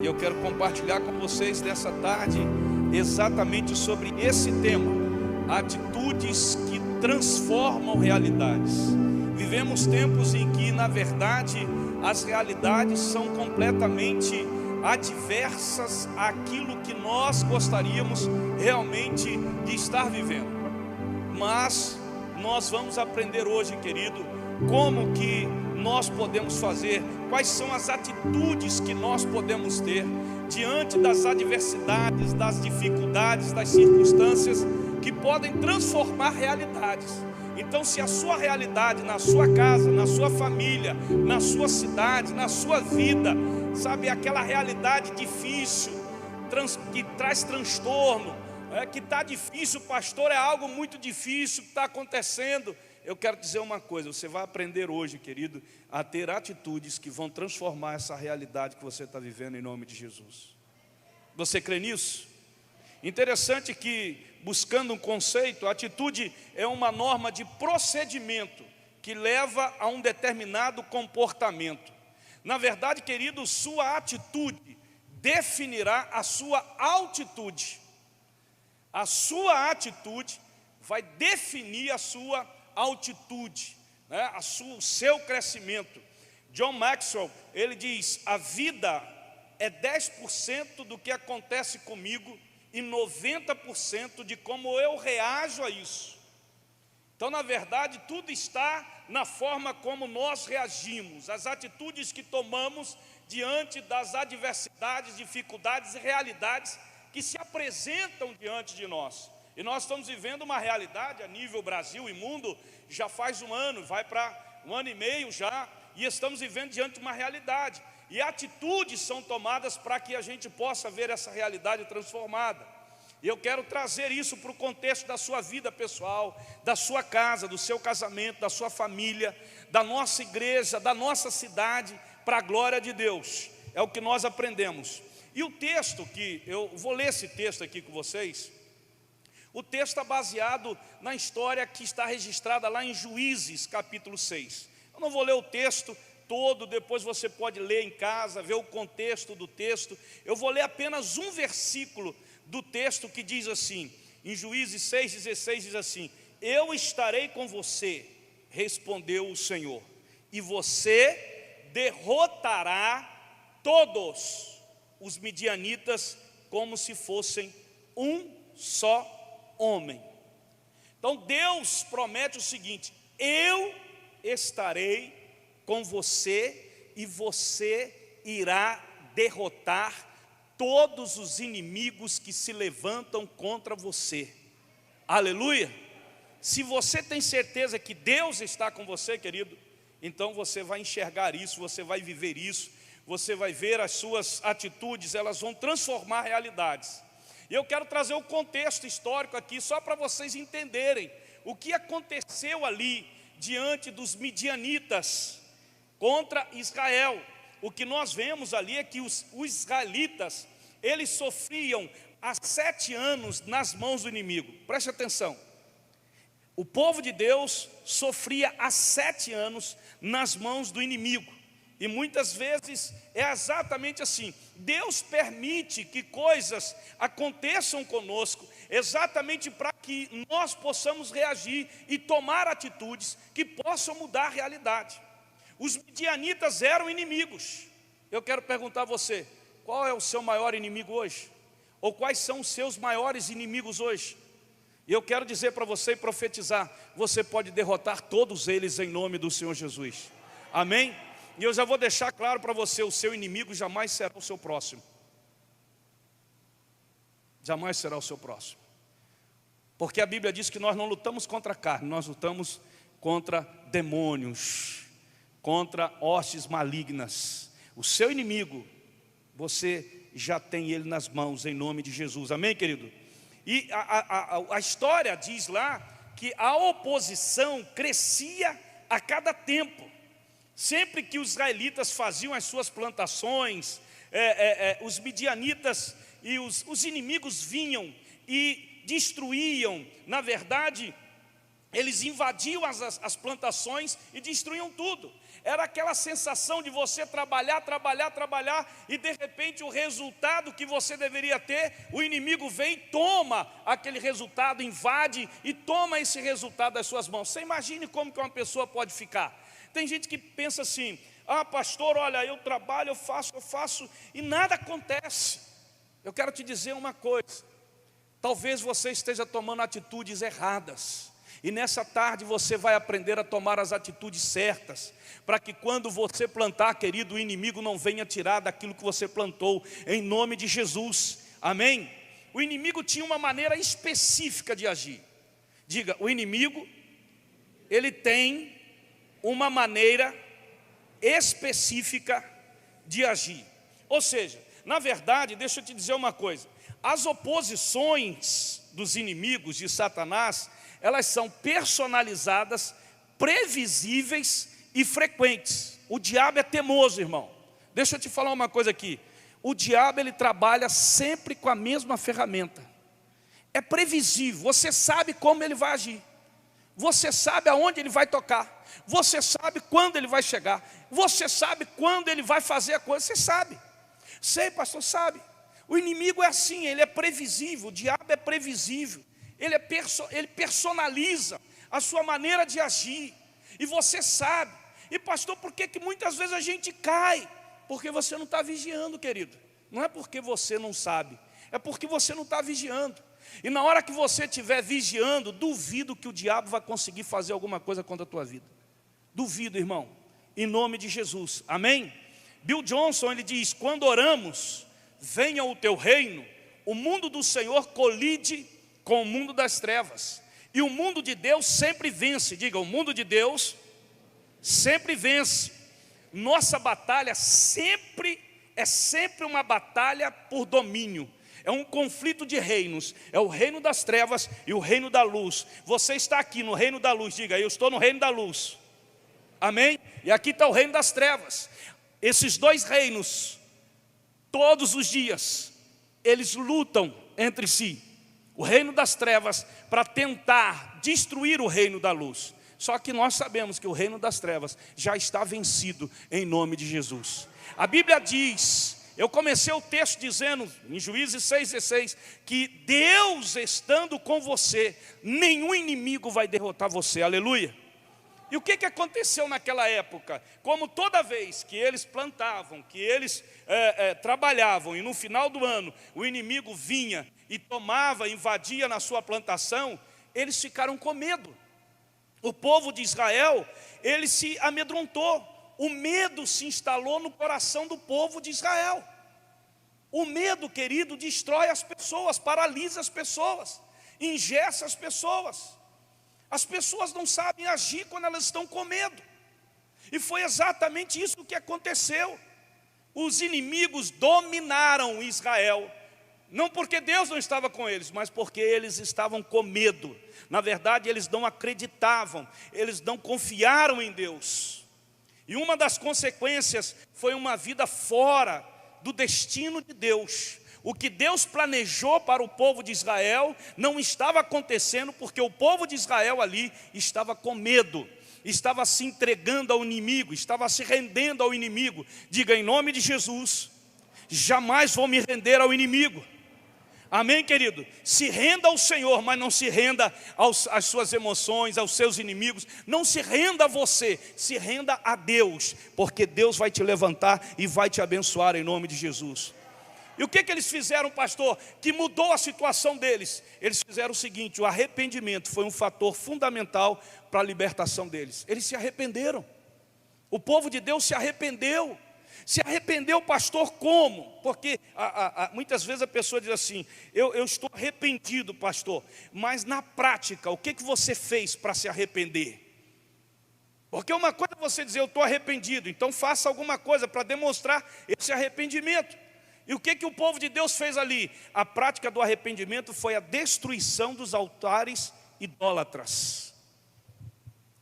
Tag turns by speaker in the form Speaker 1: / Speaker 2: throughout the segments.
Speaker 1: Eu quero compartilhar com vocês nessa tarde exatamente sobre esse tema: atitudes que transformam realidades. Vivemos tempos em que, na verdade, as realidades são completamente adversas àquilo que nós gostaríamos realmente de estar vivendo. Mas nós vamos aprender hoje, querido, como que nós podemos fazer, quais são as atitudes que nós podemos ter diante das adversidades, das dificuldades, das circunstâncias que podem transformar realidades. Então, se a sua realidade na sua casa, na sua família, na sua cidade, na sua vida, sabe, aquela realidade difícil, que traz transtorno, que está difícil, pastor, é algo muito difícil que está acontecendo. Eu quero dizer uma coisa: você vai aprender hoje, querido, a ter atitudes que vão transformar essa realidade que você está vivendo, em nome de Jesus. Você crê nisso? Interessante que, buscando um conceito, a atitude é uma norma de procedimento que leva a um determinado comportamento. Na verdade, querido, sua atitude definirá a sua altitude. A sua atitude vai definir a sua altitude, né? O seu crescimento. John Maxwell, ele diz: a vida é 10% do que acontece comigo e 90% de como eu reajo a isso. Então, na verdade, tudo está na forma como nós reagimos, as atitudes que tomamos diante das adversidades, dificuldades e realidades que se apresentam diante de nós. E nós estamos vivendo uma realidade a nível Brasil e mundo já faz um ano, vai para um ano e meio já, e estamos vivendo diante de uma realidade. E atitudes são tomadas para que a gente possa ver essa realidade transformada. E eu quero trazer isso para o contexto da sua vida pessoal, da sua casa, do seu casamento, da sua família, da nossa igreja, da nossa cidade, para a glória de Deus. É o que nós aprendemos. E o texto que eu vou ler, esse texto aqui com vocês. O texto está baseado na história que está registrada lá em Juízes, capítulo 6. Eu não vou ler o texto todo, depois você pode ler em casa, ver o contexto do texto. Eu vou ler apenas um versículo do texto que diz assim, em Juízes 6,16 diz assim: eu estarei com você, respondeu o Senhor, e você derrotará todos os midianitas como se fossem um só homem. Então Deus promete o seguinte: eu estarei com você e você irá derrotar todos os inimigos que se levantam contra você. Aleluia! Se você tem certeza que Deus está com você, querido, então você vai enxergar isso, você vai viver isso, você vai ver as suas atitudes, elas vão transformar realidades. E eu quero trazer o contexto histórico aqui, só para vocês entenderem o que aconteceu ali diante dos midianitas contra Israel. O que nós vemos ali é que os israelitas, eles sofriam há 7 anos nas mãos do inimigo. Preste atenção, o povo de Deus sofria há 7 anos nas mãos do inimigo. E muitas vezes é exatamente assim: Deus permite que coisas aconteçam conosco, exatamente para que nós possamos reagir e tomar atitudes que possam mudar a realidade. Os midianitas eram inimigos. Eu quero perguntar a você: qual é o seu maior inimigo hoje? Ou quais são os seus maiores inimigos hoje? E eu quero dizer para você e profetizar: você pode derrotar todos eles em nome do Senhor Jesus. Amém? E eu já vou deixar claro para você: o seu inimigo jamais será o seu próximo. Jamais será o seu próximo. Porque a Bíblia diz que nós não lutamos contra a carne, nós lutamos contra demônios, contra hostes malignas. O seu inimigo, você já tem ele nas mãos, em nome de Jesus. Amém, querido? E a história diz lá que a oposição crescia a cada tempo. Sempre que os israelitas faziam as suas plantações, os midianitas e os inimigos vinham e destruíam, na verdade, Eles invadiam as plantações e destruíam tudo. Era aquela sensação de você trabalhar, e de repente o resultado que você deveria ter, o inimigo vem e toma aquele resultado, invade e toma esse resultado das suas mãos. Você imagine como que uma pessoa pode ficar. Tem gente que pensa assim: ah, pastor, olha, eu trabalho, eu faço e nada acontece. Eu quero te dizer uma coisa: talvez você esteja tomando atitudes erradas, e nessa tarde você vai aprender a tomar as atitudes certas, para que quando você plantar, querido, o inimigo não venha tirar daquilo que você plantou, em nome de Jesus, amém? O inimigo tinha uma maneira específica de agir. Diga, o inimigo, ele tem uma maneira específica de agir. Ou seja, na verdade, deixa eu te dizer uma coisa: as oposições dos inimigos de Satanás, elas são personalizadas, previsíveis e frequentes. O diabo é teimoso, irmão. Deixa eu te falar uma coisa aqui: o diabo, ele trabalha sempre com a mesma ferramenta. É previsível, você sabe como ele vai agir, você sabe aonde ele vai tocar, você sabe quando ele vai chegar, você sabe quando ele vai fazer a coisa, você sabe. Sei, pastor, sabe. O inimigo é assim, ele é previsível, o diabo é previsível. Ele personaliza a sua maneira de agir, e você sabe. E pastor, por que muitas vezes a gente cai? Porque você não está vigiando, querido. Não é porque você não sabe, é porque você não está vigiando. E na hora que você estiver vigiando, duvido que o diabo vai conseguir fazer alguma coisa contra a tua vida. Duvido, irmão, em nome de Jesus, amém? Bill Johnson, ele diz: quando oramos, venha o teu reino, o mundo do Senhor colide com o mundo das trevas, e o mundo de Deus sempre vence. Diga, o mundo de Deus sempre vence. Nossa batalha é sempre uma batalha por domínio. É um conflito de reinos. É o reino das trevas e o reino da luz. Você está aqui no reino da luz. Diga, eu estou no reino da luz, amém? E aqui está o reino das trevas. Esses dois reinos, todos os dias, eles lutam entre si. O reino das trevas para tentar destruir o reino da luz. Só que nós sabemos que o reino das trevas já está vencido em nome de Jesus. A Bíblia diz, eu comecei o texto dizendo, em Juízes 6,16, que Deus estando com você, nenhum inimigo vai derrotar você, aleluia. E o que aconteceu naquela época? Como toda vez que eles plantavam, que eles trabalhavam, e no final do ano o inimigo vinha e tomava, invadia na sua plantação, eles ficaram com medo. O povo de Israel, ele se amedrontou. O medo se instalou no coração do povo de Israel. O medo, querido, destrói as pessoas, paralisa as pessoas, engessa as pessoas. As pessoas não sabem agir quando elas estão com medo. E foi exatamente isso que aconteceu. Os inimigos dominaram Israel, não porque Deus não estava com eles, mas porque eles estavam com medo. Na verdade, eles não acreditavam, eles não confiaram em Deus. E uma das consequências foi uma vida fora do destino de Deus. O que Deus planejou para o povo de Israel não estava acontecendo, porque o povo de Israel ali estava com medo, estava se entregando ao inimigo, estava se rendendo ao inimigo. Diga, em nome de Jesus, jamais vou me render ao inimigo. Amém, querido? Se renda ao Senhor, mas não se renda às suas emoções, aos seus inimigos. Não se renda a você, se renda a Deus, porque Deus vai te levantar e vai te abençoar em nome de Jesus. E o que eles fizeram, pastor, que mudou a situação deles? Eles fizeram o seguinte: o arrependimento foi um fator fundamental para a libertação deles. Eles se arrependeram. O povo de Deus se arrependeu. Se arrependeu, pastor, como? Porque muitas vezes a pessoa diz assim: eu estou arrependido, pastor. Mas na prática, o que você fez para se arrepender? Porque uma coisa é você dizer, eu estou arrependido, então faça alguma coisa para demonstrar esse arrependimento. E o que o povo de Deus fez ali? A prática do arrependimento foi a destruição dos altares idólatras.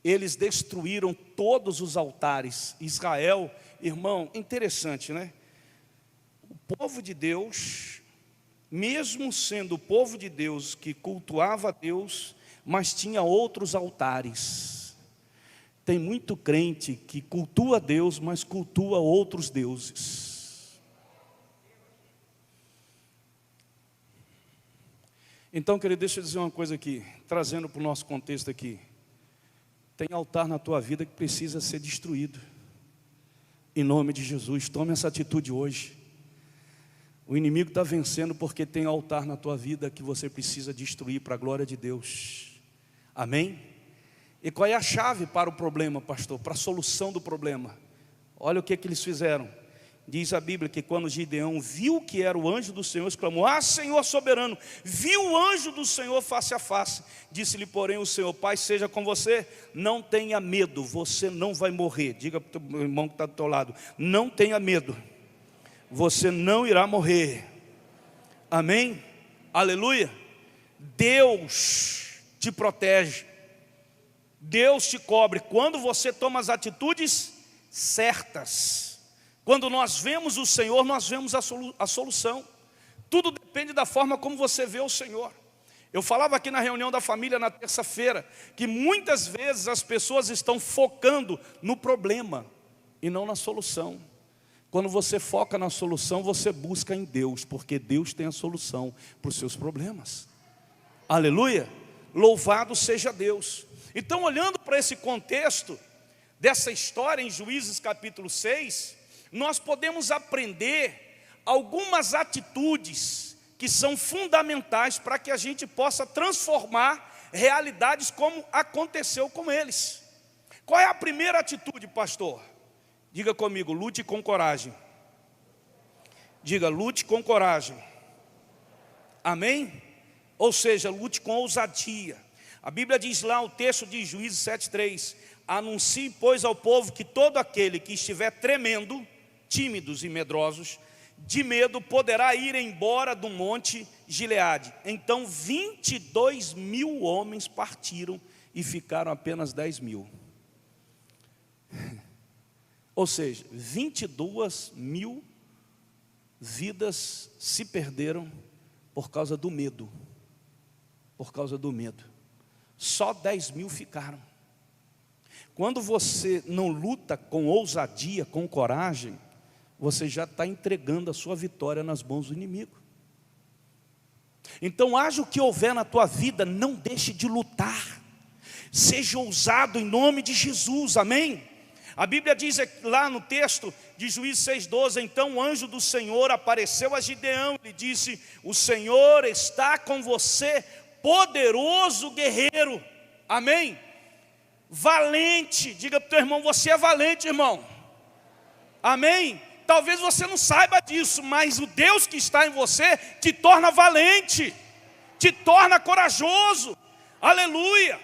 Speaker 1: Eles destruíram todos os altares. Israel, irmão, interessante, né? O povo de Deus, mesmo sendo o povo de Deus que cultuava a Deus, mas tinha outros altares. Tem muito crente que cultua Deus, mas cultua outros deuses. Então, querido, deixa eu dizer uma coisa aqui, trazendo para o nosso contexto aqui. Tem altar na tua vida que precisa ser destruído. Em nome de Jesus, tome essa atitude hoje. O inimigo está vencendo porque tem altar na tua vida que você precisa destruir para a glória de Deus. Amém? E qual é a chave para o problema, pastor? Para a solução do problema. Olha o que eles fizeram. Diz a Bíblia que quando Gideão viu que era o anjo do Senhor, exclamou: ah, Senhor soberano, viu o anjo do Senhor face a face. Disse-lhe, porém, o Senhor: Pai seja com você, não tenha medo, você não vai morrer. Diga para o teu irmão que está do teu lado: não tenha medo, você não irá morrer. Amém? Aleluia. Deus te protege, Deus te cobre quando você toma as atitudes certas. Quando nós vemos o Senhor, nós vemos a solução. Tudo depende da forma como você vê o Senhor. Eu falava aqui na reunião da família na terça-feira, que muitas vezes as pessoas estão focando no problema e não na solução. Quando você foca na solução, você busca em Deus, porque Deus tem a solução para os seus problemas. Aleluia! Louvado seja Deus. Então, olhando para esse contexto dessa história em Juízes capítulo 6, nós podemos aprender algumas atitudes que são fundamentais para que a gente possa transformar realidades como aconteceu com eles. Qual é a primeira atitude, pastor? Diga comigo: lute com coragem. Diga: lute com coragem. Amém? Ou seja, lute com ousadia. A Bíblia diz lá, o texto de Juízes 7:3: anuncie, pois, ao povo que todo aquele que estiver tremendo, tímidos e medrosos, de medo, poderá ir embora do monte Gileade. Então 22.000 homens partiram e ficaram apenas 10.000. Ou seja, 22.000 vidas se perderam por causa do medo. Por causa do medo. Só 10.000 ficaram. Quando você não luta com ousadia, com coragem, você já está entregando a sua vitória nas mãos do inimigo. Então, haja o que houver na tua vida, não deixe de lutar. Seja ousado em nome de Jesus, amém? A Bíblia diz lá no texto de Juízes 6:12: então o anjo do Senhor apareceu a Gideão e lhe disse: o Senhor está com você, poderoso guerreiro. Amém? Valente. Diga para o teu irmão: você é valente, irmão. Amém? Talvez você não saiba disso, mas o Deus que está em você te torna valente, te torna corajoso. Aleluia.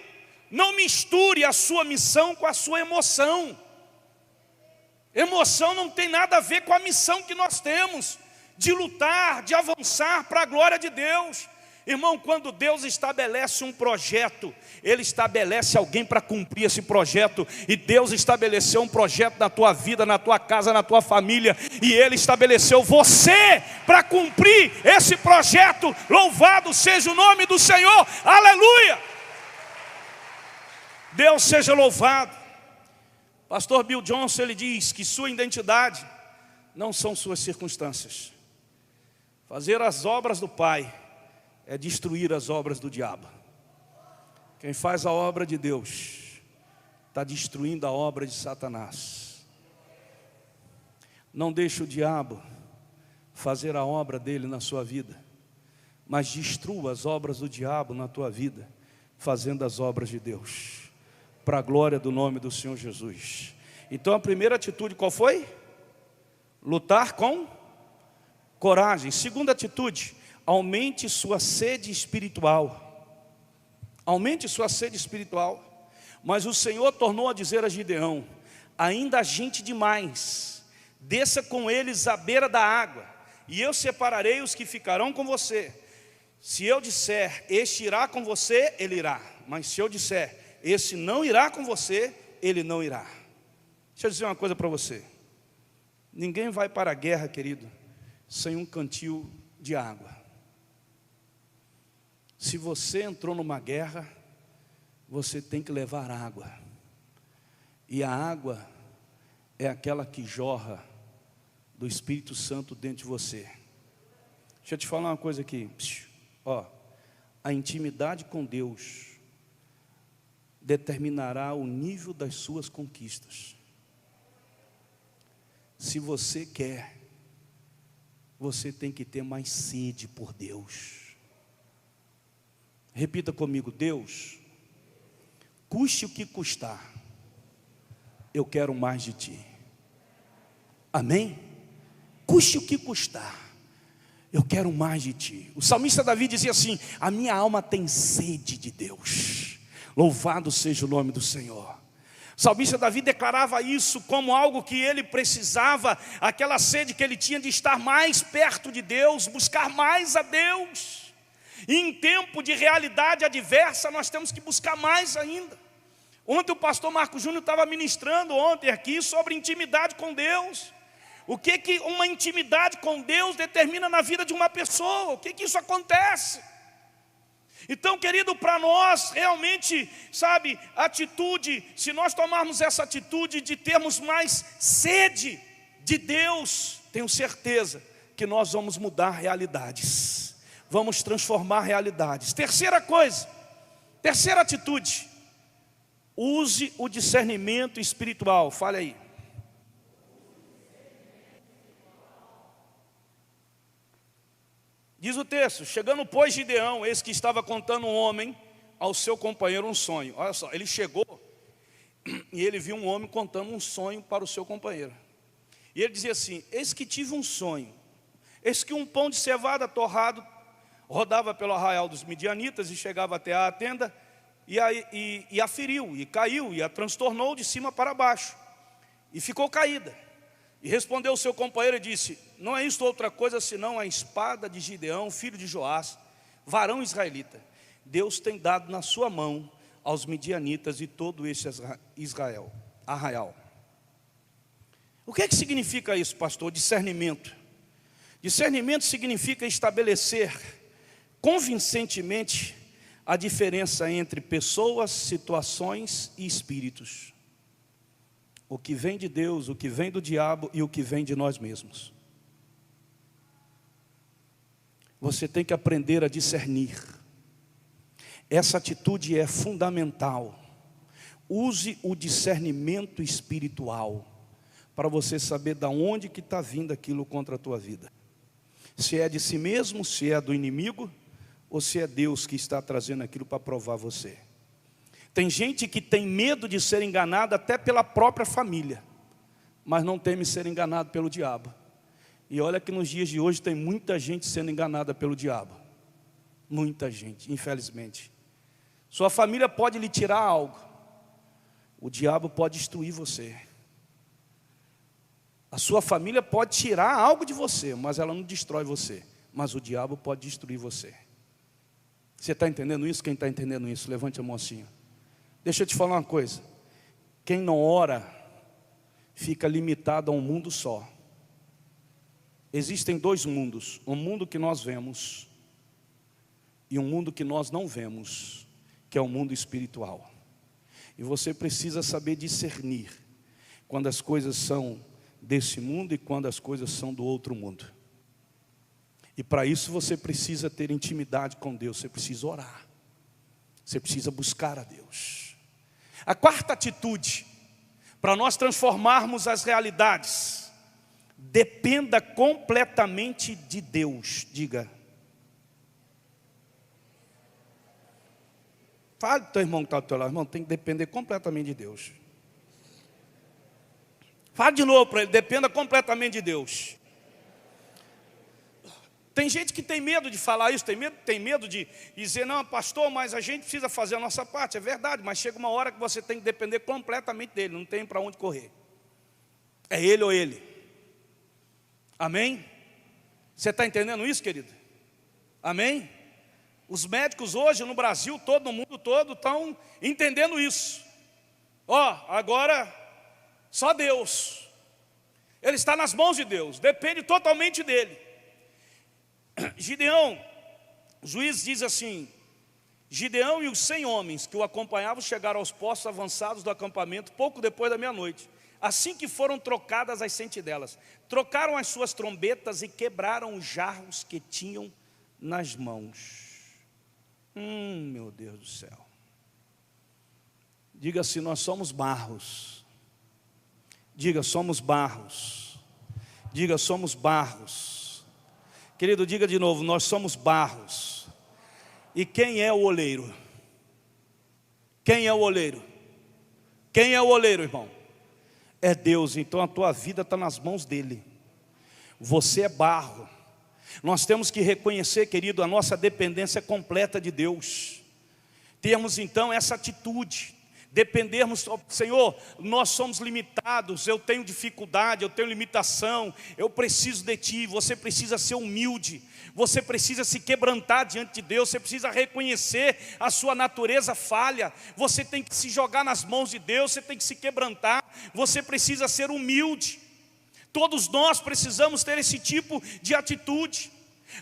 Speaker 1: Não misture a sua missão com a sua emoção. Emoção não tem nada a ver com a missão que nós temos de lutar, de avançar para a glória de Deus. Irmão, quando Deus estabelece um projeto, Ele estabelece alguém para cumprir esse projeto. E Deus estabeleceu um projeto na tua vida, na tua casa, na tua família. E Ele estabeleceu você para cumprir esse projeto. Louvado seja o nome do Senhor. Aleluia! Deus seja louvado. Pastor Bill Johnson, ele diz que sua identidade não são suas circunstâncias. Fazer as obras do Pai é destruir as obras do diabo. Quem faz a obra de Deus está destruindo a obra de Satanás. Não deixe o diabo fazer a obra dele na sua vida, mas destrua as obras do diabo na tua vida, fazendo as obras de Deus, para a glória do nome do Senhor Jesus. Então a primeira atitude qual foi? Lutar com coragem. Segunda atitude: aumente sua sede espiritual. Aumente sua sede espiritual. Mas o Senhor tornou a dizer a Gideão: ainda há gente demais, desça com eles à beira da água, e eu separarei os que ficarão com você. Se eu disser, este irá com você, ele irá. Mas se eu disser, esse não irá com você, ele não irá. Deixa eu dizer uma coisa para você. Ninguém vai para a guerra, querido, sem um cantil de água. Se você entrou numa guerra, você tem que levar água. E a água é aquela que jorra do Espírito Santo dentro de você. Deixa eu te falar uma coisa aqui. Ó, a intimidade com Deus determinará o nível das suas conquistas. Se você quer, você tem que ter mais sede por Deus. Repita comigo: Deus, custe o que custar, eu quero mais de Ti. Amém? Custe o que custar, eu quero mais de Ti. O salmista Davi dizia assim: a minha alma tem sede de Deus. Louvado seja o nome do Senhor. O salmista Davi declarava isso como algo que ele precisava, aquela sede que ele tinha de estar mais perto de Deus, buscar mais a Deus. E em tempo de realidade adversa, nós temos que buscar mais ainda. Ontem o pastor Marcos Júnior estava ministrando ontem aqui sobre intimidade com Deus. O que uma intimidade com Deus determina na vida de uma pessoa? O que isso acontece? Então, querido, para nós realmente, sabe, atitude, se nós tomarmos essa atitude de termos mais sede de Deus, tenho certeza que nós vamos mudar realidades, vamos transformar realidades. Terceira coisa, terceira atitude, use o discernimento espiritual. Fale aí. Diz o texto: chegando pois Gideão, eis que estava contando um homem ao seu companheiro um sonho. Olha só, ele chegou e ele viu um homem contando um sonho para o seu companheiro. E ele dizia assim: eis que tive um sonho, eis que um pão de cevada torrado rodava pelo arraial dos midianitas e chegava até a tenda e a feriu, e caiu, e a transtornou de cima para baixo, e ficou caída. E respondeu o seu companheiro e disse: não é isto outra coisa senão a espada de Gideão, filho de Joás, varão israelita. Deus tem dado na sua mão aos midianitas e todo esse arraial. O que significa isso, pastor? Discernimento. Discernimento significa estabelecer convincentemente a diferença entre pessoas, situações e espíritos. O que vem de Deus, o que vem do diabo e o que vem de nós mesmos. Você tem que aprender a discernir. Essa atitude é fundamental. Use o discernimento espiritual para você saber de onde que está vindo aquilo contra a tua vida. Se é de si mesmo, se é do inimigo, ou se é Deus que está trazendo aquilo para provar você. Tem gente que tem medo de ser enganada até pela própria família, mas não teme ser enganado pelo diabo. E olha que nos dias de hoje tem muita gente sendo enganada pelo diabo. Muita gente, infelizmente. Sua família pode lhe tirar algo, o diabo pode destruir você. A sua família pode tirar algo de você, mas ela não destrói você. Mas o diabo pode destruir você. Você está entendendo isso? Quem está entendendo isso? Levante a mão assim. Deixa eu te falar uma coisa. Quem não ora, fica limitado a um mundo só. Existem dois mundos. Um mundo que nós vemos e um mundo que nós não vemos, que é o mundo espiritual. E você precisa saber discernir quando as coisas são desse mundo e quando as coisas são do outro mundo. E para isso você precisa ter intimidade com Deus, você precisa orar, você precisa buscar a Deus. A quarta atitude, para nós transformarmos as realidades, dependa completamente de Deus. Diga. Fale para o teu irmão que está do teu lado: irmão, tem que depender completamente de Deus. Fale de novo para ele: dependa completamente de Deus. Tem gente que tem medo de falar isso, tem medo de dizer: não, pastor, mas a gente precisa fazer a nossa parte. É verdade, mas chega uma hora que você tem que depender completamente dele, não tem para onde correr. É ele ou ele. Amém? Você está entendendo isso, querido? Amém? Os médicos hoje no Brasil todo, no mundo todo, estão entendendo isso. Agora só Deus. Ele está nas mãos de Deus, depende totalmente dele. Gideão, o juiz diz assim: Gideão e os 100 homens que o acompanhavam chegaram aos postos avançados do acampamento pouco depois da meia-noite. Assim que foram trocadas as sentinelas, trocaram as suas trombetas e quebraram os jarros que tinham nas mãos. Meu Deus do céu. Diga assim: nós somos barros. Diga: somos barros. Diga: somos barros. Querido, diga de novo: nós somos barros. E quem é o oleiro? Quem é o oleiro? Quem é o oleiro, irmão? É Deus. Então a tua vida está nas mãos dele. Você é barro. Nós temos que reconhecer, querido, a nossa dependência completa de Deus. Temos então essa atitude, dependermos. Senhor, nós somos limitados, eu tenho dificuldade, eu tenho limitação, eu preciso de Ti. Você precisa ser humilde, você precisa se quebrantar diante de Deus, você precisa reconhecer a sua natureza falha, você tem que se jogar nas mãos de Deus, você tem que se quebrantar, você precisa ser humilde. Todos nós precisamos ter esse tipo de atitude.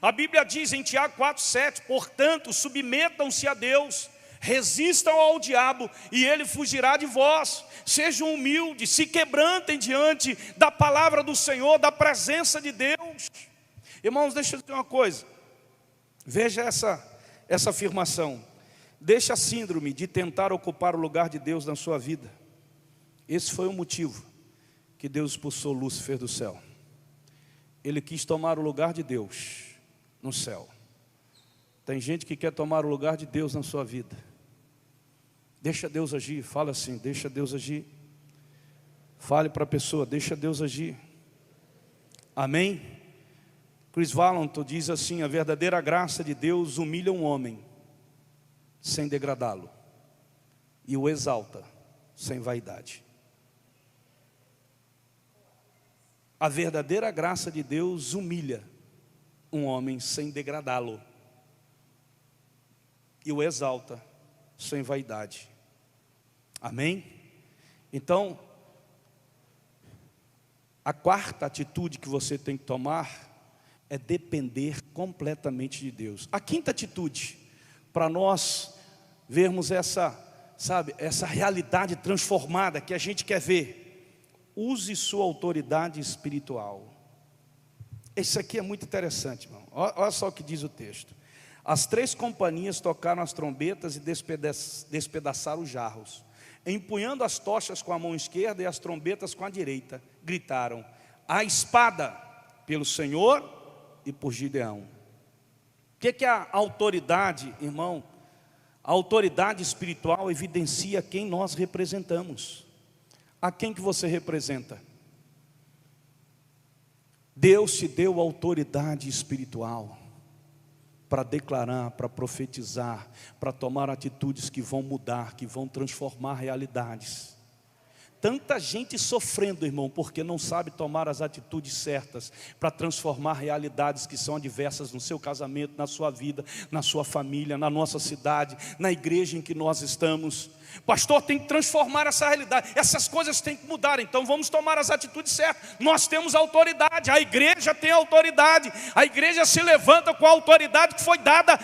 Speaker 1: A Bíblia diz em Tiago 4,7: portanto, submetam-se a Deus, resistam ao diabo e ele fugirá de vós. Sejam humildes, se quebrantem diante da palavra do Senhor, da presença de Deus. Irmãos, deixa eu dizer uma coisa. Veja essa afirmação. Deixa a síndrome de tentar ocupar o lugar de Deus na sua vida. Esse foi o motivo que Deus expulsou Lúcifer do céu. Ele quis tomar o lugar de Deus no céu. Tem gente que quer tomar o lugar de Deus na sua vida. Deixa Deus agir. Fala assim: deixa Deus agir. Fale para a pessoa: deixa Deus agir. Amém? Chris Valentin diz assim: a verdadeira graça de Deus humilha um homem sem degradá-lo e o exalta sem vaidade. A verdadeira graça de Deus humilha um homem sem degradá-lo e o exalta sem vaidade. Amém? Então, a quarta atitude que você tem que tomar é depender completamente de Deus. A quinta atitude, para nós vermos essa realidade transformada que a gente quer ver: use sua autoridade espiritual. Isso aqui é muito interessante, irmão. Olha só o que diz o texto. As 3 companhias tocaram as trombetas e despedaçaram os jarros. Empunhando as tochas com a mão esquerda e as trombetas com a direita, gritaram: a espada pelo Senhor e por Gideão. O que é a autoridade, irmão? A autoridade espiritual evidencia quem nós representamos. A quem que você representa? Deus te deu autoridade espiritual para declarar, para profetizar, para tomar atitudes que vão mudar, que vão transformar realidades. Tanta gente sofrendo, irmão, porque não sabe tomar as atitudes certas para transformar realidades que são adversas no seu casamento, na sua vida, na sua família, na nossa cidade, na igreja em que nós estamos. Pastor, tem que transformar essa realidade, essas coisas têm que mudar, então vamos tomar as atitudes certas. Nós temos autoridade, a igreja tem autoridade, a igreja se levanta com a autoridade que foi dada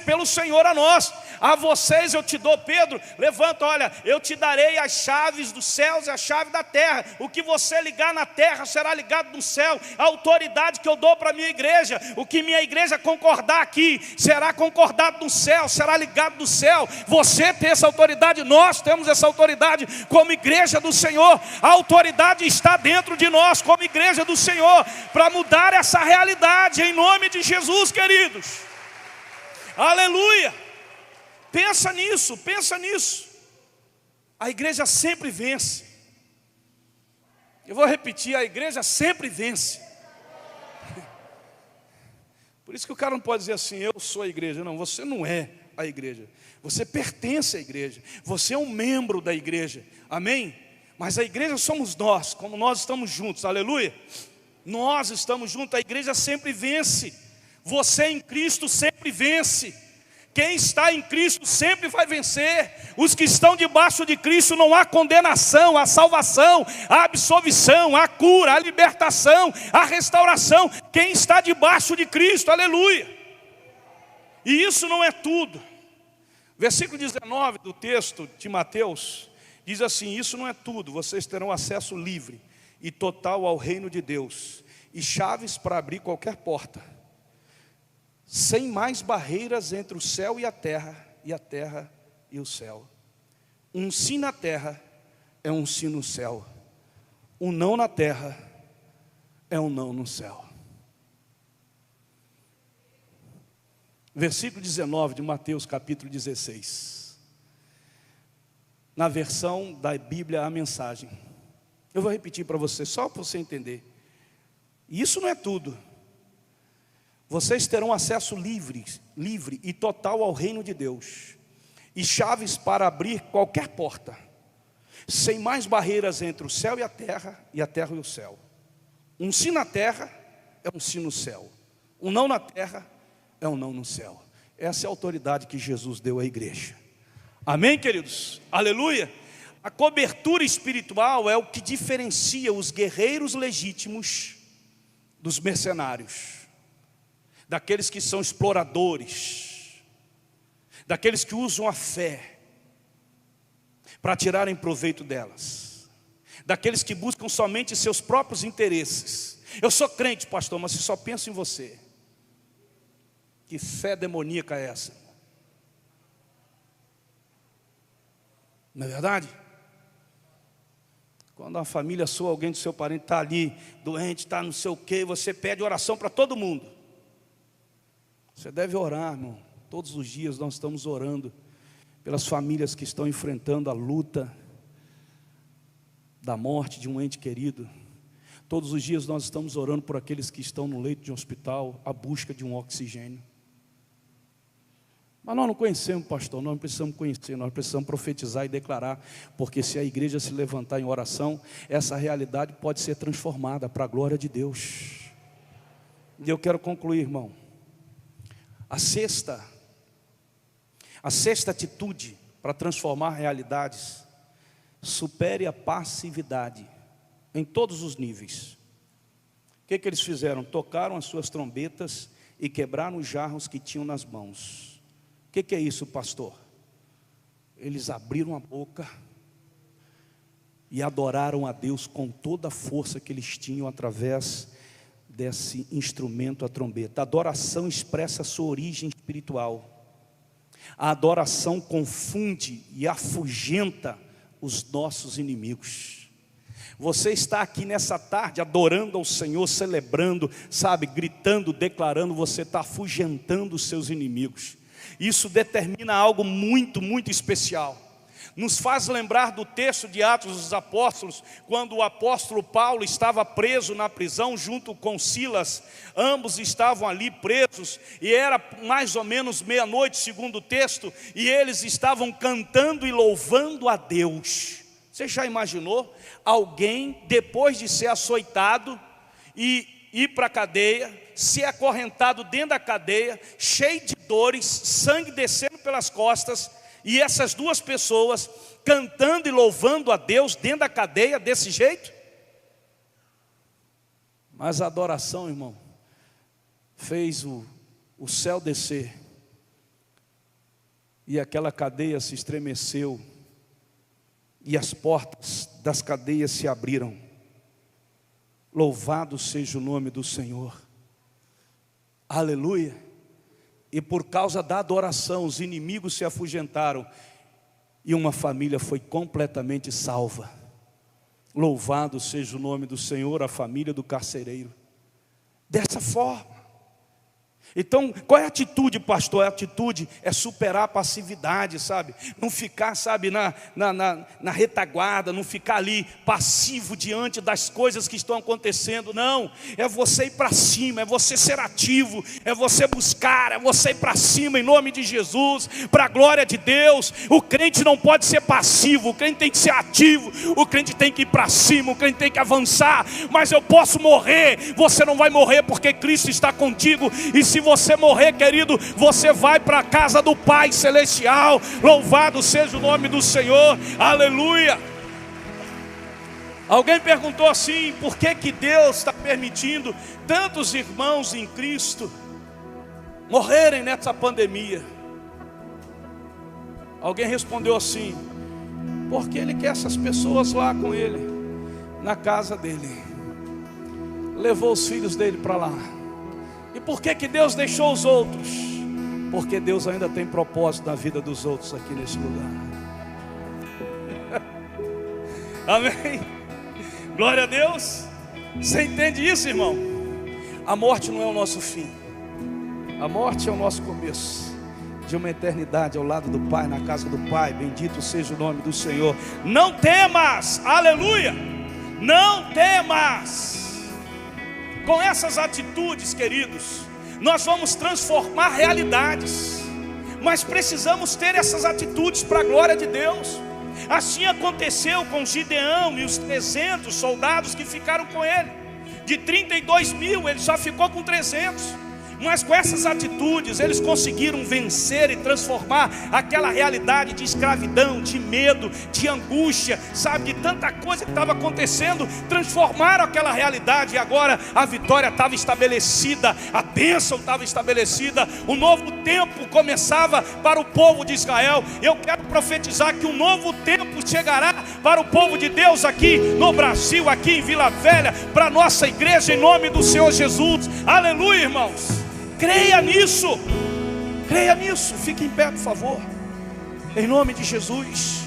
Speaker 1: pelo Senhor a nós. A vocês eu te dou, Pedro, levanta, olha, eu te darei as chaves dos céus e a chave da terra. O que você ligar na terra será ligado no céu. A autoridade que eu dou para a minha igreja, o que minha igreja concordar aqui, será concordado no céu, será ligado no céu. Você tem essa autoridade, nós temos essa autoridade como igreja do Senhor. A autoridade está dentro de nós como igreja do Senhor para mudar essa realidade em nome de Jesus, queridos. Aleluia. Pensa nisso, pensa nisso. A igreja sempre vence. Eu vou repetir: a igreja sempre vence. Por isso que o cara não pode dizer assim: eu sou a igreja. Não, você não é a igreja. Você pertence à igreja. Você é um membro da igreja. Amém? Mas a igreja somos nós, como nós estamos juntos. Aleluia. Nós estamos juntos, a igreja sempre vence. Você em Cristo sempre vence. Quem está em Cristo sempre vai vencer. Os que estão debaixo de Cristo não há condenação, há salvação, há absolvição, há cura, há libertação, há restauração. Quem está debaixo de Cristo, aleluia. E isso não é tudo. Versículo 19 do texto de Mateus diz assim: isso não é tudo, vocês terão acesso livre e total ao reino de Deus, e chaves para abrir qualquer porta, sem mais barreiras entre o céu e a terra e o céu. Um sim na terra é um sim no céu, um não na terra é um não no céu. Versículo 19 de Mateus capítulo 16, na versão da Bíblia A Mensagem. Eu vou repetir para você, só para você entender. E isso não é tudo. Vocês terão acesso livre e total ao reino de Deus, e chaves para abrir qualquer porta, sem mais barreiras entre o céu e a terra e o céu. Um sim na terra é um sim no céu, um não na terra é um não no céu. Essa é a autoridade que Jesus deu à igreja. Amém, queridos? Aleluia. A cobertura espiritual é o que diferencia os guerreiros legítimos dos mercenários, daqueles que são exploradores, daqueles que usam a fé para tirarem proveito delas, daqueles que buscam somente seus próprios interesses. Eu sou crente, pastor, mas eu só penso em você. Que fé demoníaca é essa? Não é verdade? Quando a família sua, alguém do seu parente está ali doente, está não sei o quê, você pede oração para todo mundo. Você deve orar, irmão. Todos os dias nós estamos orando pelas famílias que estão enfrentando a luta da morte de um ente querido. Todos os dias nós estamos orando por aqueles que estão no leito de um hospital, à busca de um oxigênio. Mas nós não conhecemos, pastor, nós não precisamos conhecer, nós precisamos profetizar e declarar, porque se a igreja se levantar em oração, essa realidade pode ser transformada para a glória de Deus. E eu quero concluir, irmão. A sexta atitude para transformar realidades: supere a passividade em todos os níveis. O que eles fizeram? Tocaram as suas trombetas e quebraram os jarros que tinham nas mãos. O que é isso, pastor? Eles abriram a boca e adoraram a Deus com toda a força que eles tinham através desse instrumento, a trombeta. A adoração expressa a sua origem espiritual. A adoração confunde e afugenta os nossos inimigos. Você está aqui nessa tarde adorando ao Senhor, celebrando, sabe, gritando, declarando, você está afugentando os seus inimigos. Isso determina algo muito, muito especial. Nos faz lembrar do texto de Atos dos Apóstolos, quando o apóstolo Paulo estava preso na prisão junto com Silas. Ambos estavam ali presos e era mais ou menos meia-noite, segundo o texto, e eles estavam cantando e louvando a Deus. Você já imaginou alguém, depois de ser açoitado e ir para a cadeia, ser acorrentado dentro da cadeia, cheio de dores, sangue descendo pelas costas, e essas duas pessoas cantando e louvando a Deus dentro da cadeia desse jeito? Mas a adoração, irmão, fez o céu descer, e aquela cadeia se estremeceu, e as portas das cadeias se abriram. Louvado seja o nome do Senhor. Aleluia. E por causa da adoração, os inimigos se afugentaram e uma família foi completamente salva. Louvado seja o nome do Senhor, a família do carcereiro. Dessa forma. Então, qual é a atitude, pastor? A atitude é superar a passividade, sabe? Não ficar, sabe, na retaguarda, não ficar ali passivo diante das coisas que estão acontecendo. Não, é você ir para cima, é você ser ativo, é você buscar, é você ir para cima em nome de Jesus, para a glória de Deus. O crente não pode ser passivo, o crente tem que ser ativo, o crente tem que ir para cima, o crente tem que avançar. Mas eu posso morrer, você não vai morrer porque Cristo está contigo. E se você morrer, querido, você vai para a casa do Pai Celestial. Louvado seja o nome do Senhor, aleluia. Alguém perguntou assim: por que Deus está permitindo tantos irmãos em Cristo morrerem nessa pandemia? Alguém respondeu assim: porque ele quer essas pessoas lá com ele, na casa dele. Levou os filhos dele para lá. E por que Deus deixou os outros? Porque Deus ainda tem propósito na vida dos outros aqui nesse lugar. Amém? Glória a Deus. Você entende isso, irmão? A morte não é o nosso fim. A morte é o nosso começo de uma eternidade ao lado do Pai, na casa do Pai. Bendito seja o nome do Senhor. Não temas, aleluia. Não temas. Com essas atitudes, queridos, nós vamos transformar realidades. Mas precisamos ter essas atitudes para a glória de Deus. Assim aconteceu com Gideão e os 300 soldados que ficaram com ele. De 32 mil, ele só ficou com 300. Mas com essas atitudes, eles conseguiram vencer e transformar aquela realidade de escravidão, de medo, de angústia, sabe, de tanta coisa que estava acontecendo. Transformaram aquela realidade e agora a vitória estava estabelecida, a bênção estava estabelecida, um novo tempo começava para o povo de Israel. Eu quero profetizar que um novo tempo chegará para o povo de Deus aqui no Brasil, aqui em Vila Velha, para a nossa igreja, em nome do Senhor Jesus. Aleluia, irmãos. Creia nisso, creia nisso. Fique em pé, por favor, em nome de Jesus.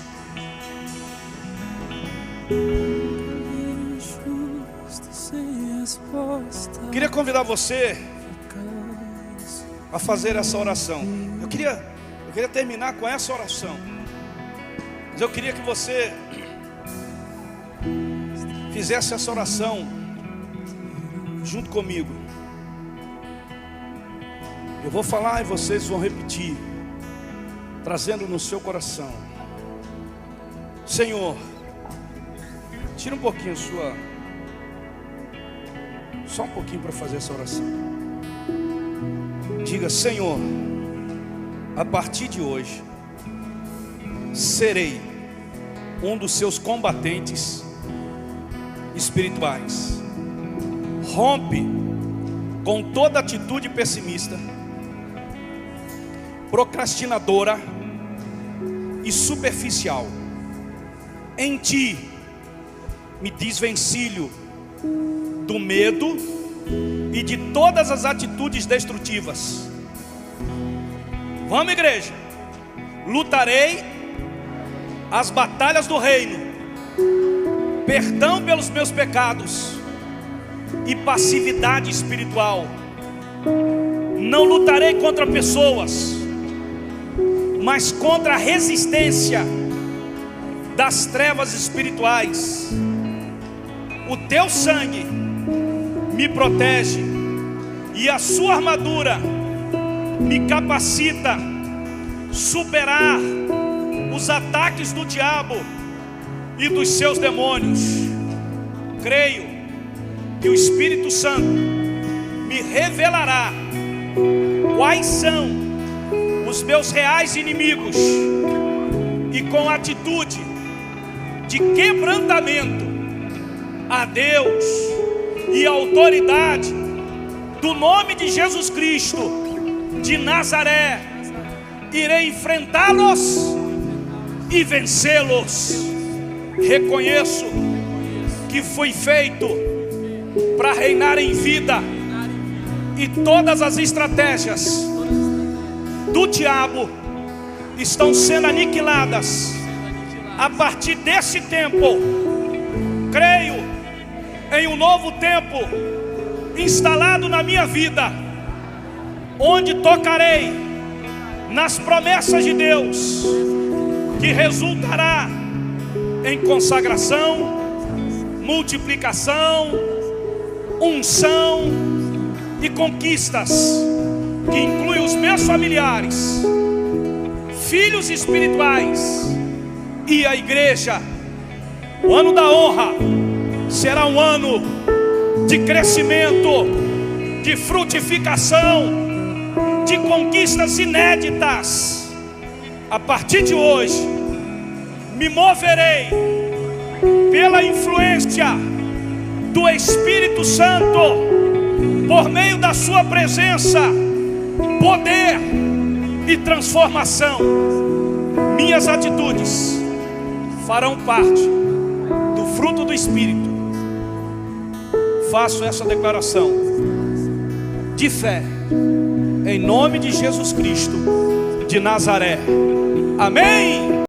Speaker 1: Queria convidar você a fazer essa oração. Eu queria terminar com essa oração, mas eu queria que você fizesse essa oração junto comigo. Eu vou falar e vocês vão repetir, trazendo no seu coração. Senhor, tira um pouquinho só um pouquinho para fazer essa oração. Diga: Senhor, a partir de hoje serei um dos seus combatentes espirituais. Rompe com toda atitude pessimista, procrastinadora e superficial. Em ti me desvencilho do medo e de todas as atitudes destrutivas. Vamos, igreja. Lutarei as batalhas do reino, perdão pelos meus pecados e passividade espiritual. Não lutarei contra pessoas, mas contra a resistência das trevas espirituais. O teu sangue me protege e a sua armadura me capacita a superar os ataques do diabo e dos seus demônios. Creio que o Espírito Santo me revelará quais são os meus reais inimigos, e com atitude de quebrantamento a Deus e a autoridade do nome de Jesus Cristo de Nazaré, irei enfrentá-los e vencê-los. Reconheço que fui feito para reinar em vida, e todas as estratégias do diabo estão sendo aniquiladas a partir desse tempo. Creio em um novo tempo instalado na minha vida, onde tocarei nas promessas de Deus, que resultará em consagração, multiplicação, unção e conquistas, que inclui os meus familiares, filhos espirituais e a igreja. O ano da honra será um ano de crescimento, de frutificação, de conquistas inéditas. A partir de hoje, me moverei pela influência do Espírito Santo, por meio da sua presença, poder e transformação. minhas atitudes farão parte do fruto do Espírito. Faço essa declaração de fé, em nome de Jesus Cristo de Nazaré. Amém.